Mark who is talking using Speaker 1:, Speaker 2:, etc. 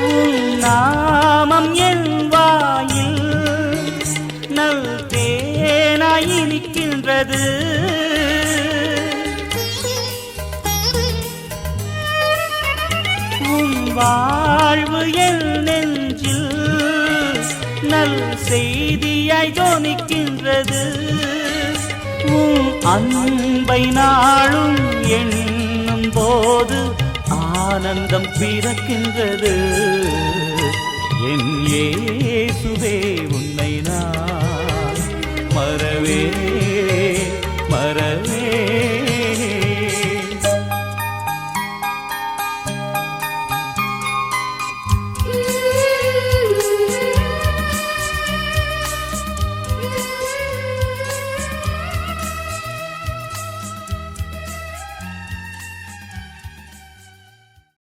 Speaker 1: உன் நாமம் என் வாயில் நல் தேனாய் இனிக்கின்றது. உன் வாழ்வு என் நெஞ்சில் நல் செய்தியாய் ஜோனிக்கின்றது. உன் அன்பை நாளும் எண்ணும் போது ஆனந்தம் பிறக்கின்றது. என் இயேசுவே உன்னை நான் மறவே